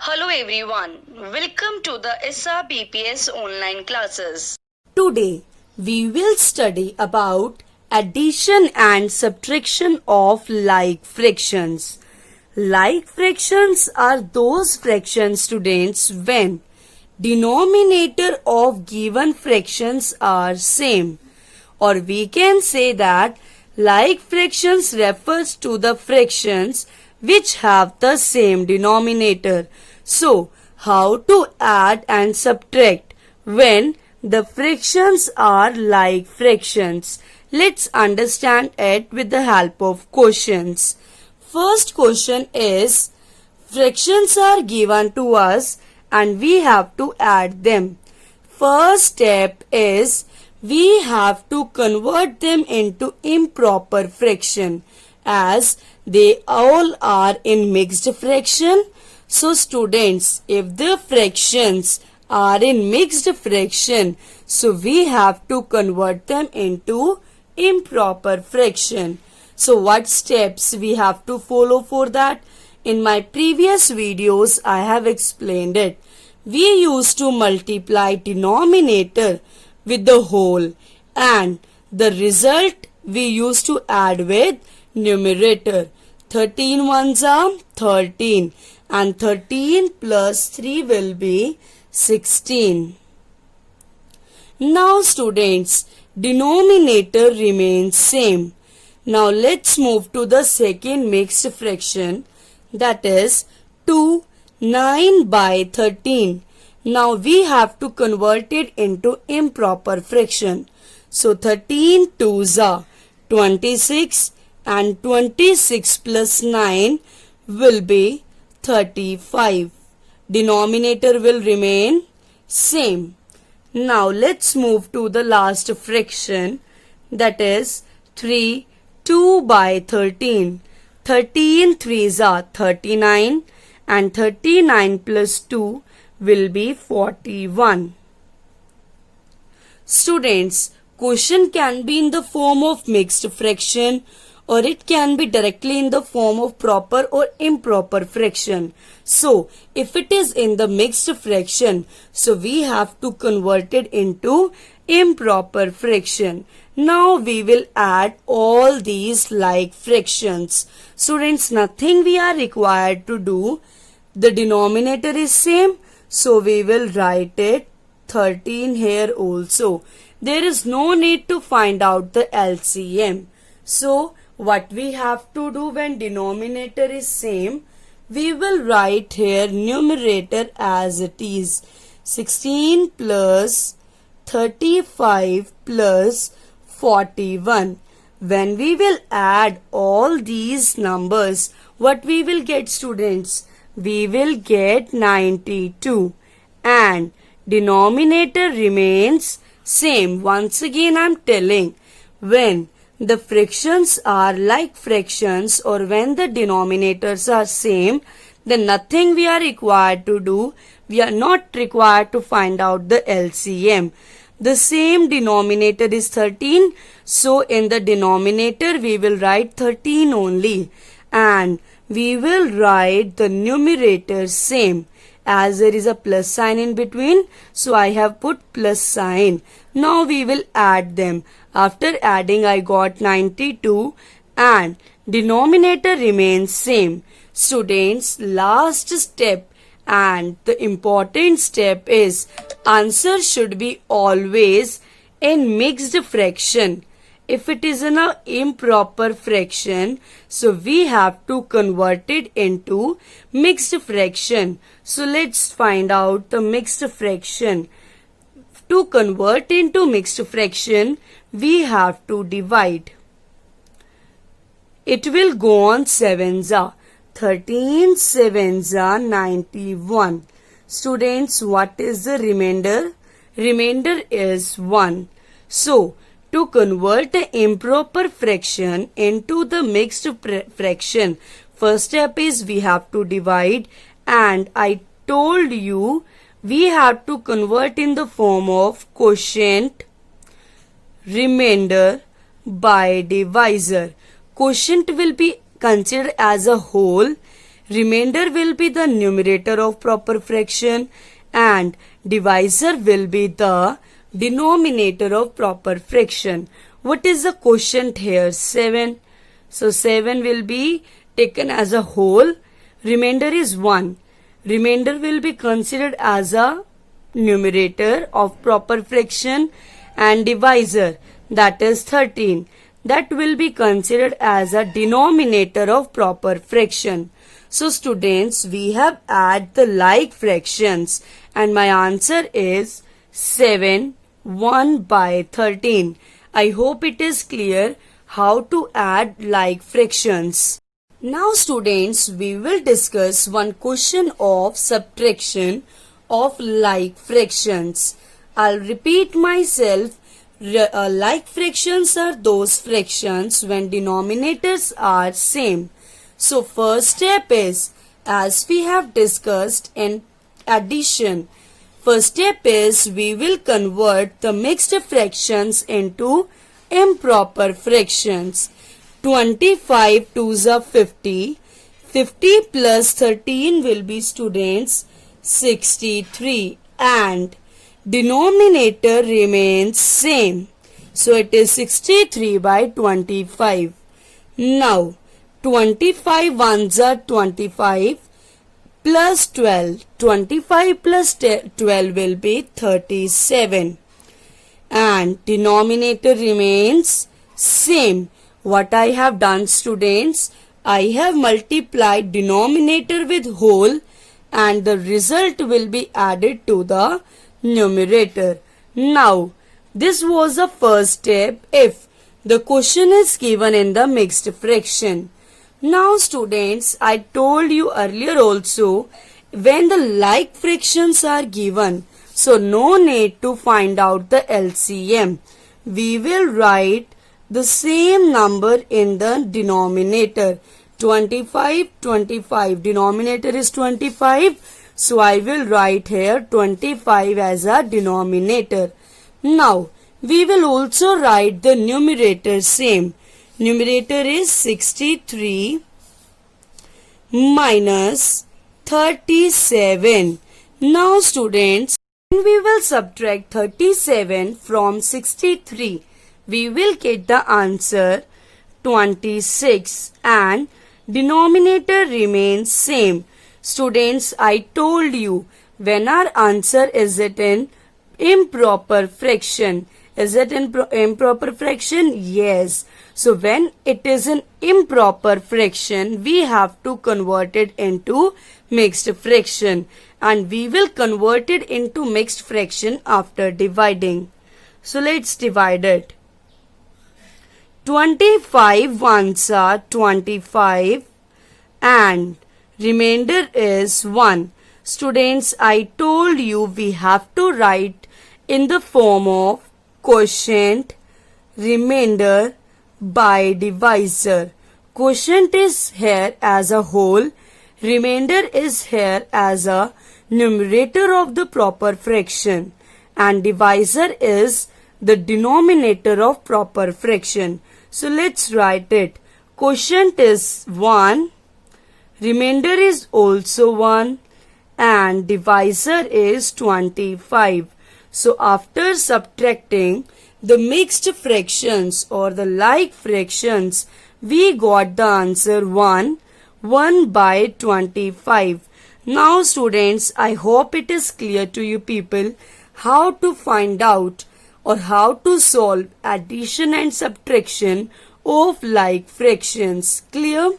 Hello everyone, welcome to the SRBPS online classes. Today we will study about addition and subtraction of like fractions. Like fractions are those fractions, students, when denominator of given fractions are same, or we can say that like fractions refers to the fractions which have the same denominator. So, how to add and subtract when the fractions are like fractions? Let's understand it with the help of questions. First question is, fractions are given to us and we have to add them. First step is, we have to convert them into improper fraction as they all are in mixed fraction. So students, if the fractions are in mixed fraction, so we have to convert them into improper fraction. So what steps we have to follow for that? In my previous videos, I have explained it. We used to multiply denominator with the whole and the result we used to add with numerator. 13 ones are 13 and 13 plus 3 will be 16. Now students, denominator remains same. Now let's move to the second mixed fraction, that is 2 9 by 13. Now we have to convert it into improper fraction. So 13 2s are 26 and 26 plus 9 will be 35. Denominator will remain same. Now let's move to the last fraction, that is 3 2 by 13. 13 3s are 39 and 39 plus 2 will be 41. Students, question can be in the form of mixed fraction or it can be directly in the form of proper or improper fraction. So, if it is in the mixed fraction, so we have to convert it into improper fraction. Now we will add all these like fractions. Students, nothing we are required to do. The denominator is same, so we will write it 13 here also. There is no need to find out the LCM. So, what we have to do when denominator is same, we will write here numerator as it is. 16 plus 35 plus 41. When we will add all these numbers, what we will get, students? We will get 92 and denominator remains same. Once again I am telling, when the fractions are like fractions or when the denominators are same, then nothing we are required to do. We are not required to find out the LCM. The same denominator is 13, so in the denominator we will write 13 only and we will write the numerator same. As there is a plus sign in between, so I have put plus sign. Now we will add them. After adding, I got 92 and denominator remains same. Students, last step and the important step is, answer should be always in mixed fraction. If it is in an improper fraction, so we have to convert it into mixed fraction. So let's find out the mixed fraction. To convert into mixed fraction, we have to divide. It will go on 7s are 13, 7s are 91. Students, what is the remainder? Remainder is 1. So, to convert the improper fraction into the mixed fraction, first step is we have to divide, and I told you we have to convert in the form of quotient, remainder by divisor. Quotient will be considered as a whole, remainder will be the numerator of proper fraction and divisor will be the denominator of proper fraction. What is the quotient here? 7. So 7 will be taken as a whole. Remainder is 1. Remainder will be considered as a numerator of proper fraction and divisor, that is 13. That will be considered as a denominator of proper fraction. So students, we have added the like fractions and my answer is 7 1 by 13. I hope it is clear how to add like fractions. Now students, we will discuss one question of subtraction of like fractions. I'll repeat myself. Like fractions are those fractions when denominators are same. So first step is, as we have discussed in addition, first step is we will convert the mixed fractions into improper fractions. 25 2s are 50. 50 plus 13 will be students 63 and denominator remains same. So it is 63 by 25. Now 25 ones are 25 plus 12. 25 plus 12 will be 37 and denominator remains same. What I have done students, I have multiplied denominator with whole and the result will be added to the numerator. Now, this was the first step if the question is given in the mixed fraction. Now students, I told you earlier also, when the like fractions are given, so no need to find out the LCM. We will write the same number in the denominator. 25, 25. Denominator is 25. So I will write here 25 as a denominator. Now, we will also write the numerator same. Numerator is 63 minus 37. Now students, we will subtract 37 from 63. We will get the answer 26 and denominator remains same. Students, I told you when our answer is it in improper fraction. Is it in improper fraction? Yes. So when it is an improper fraction, we have to convert it into mixed fraction and we will convert it into mixed fraction after dividing. So let's divide it. 25 ones are 25 and remainder is 1. Students, I told you we have to write in the form of quotient, remainder by divisor. Quotient is here as a whole, remainder is here as a numerator of the proper fraction and divisor is the denominator of proper fraction. So let's write it. Quotient is 1, remainder is also 1 and divisor is 25. So after subtracting the mixed fractions or the like fractions, we got the answer 1 by 25. Now students, I hope it is clear to you people how to find out or how to solve addition and subtraction of like fractions. Clear?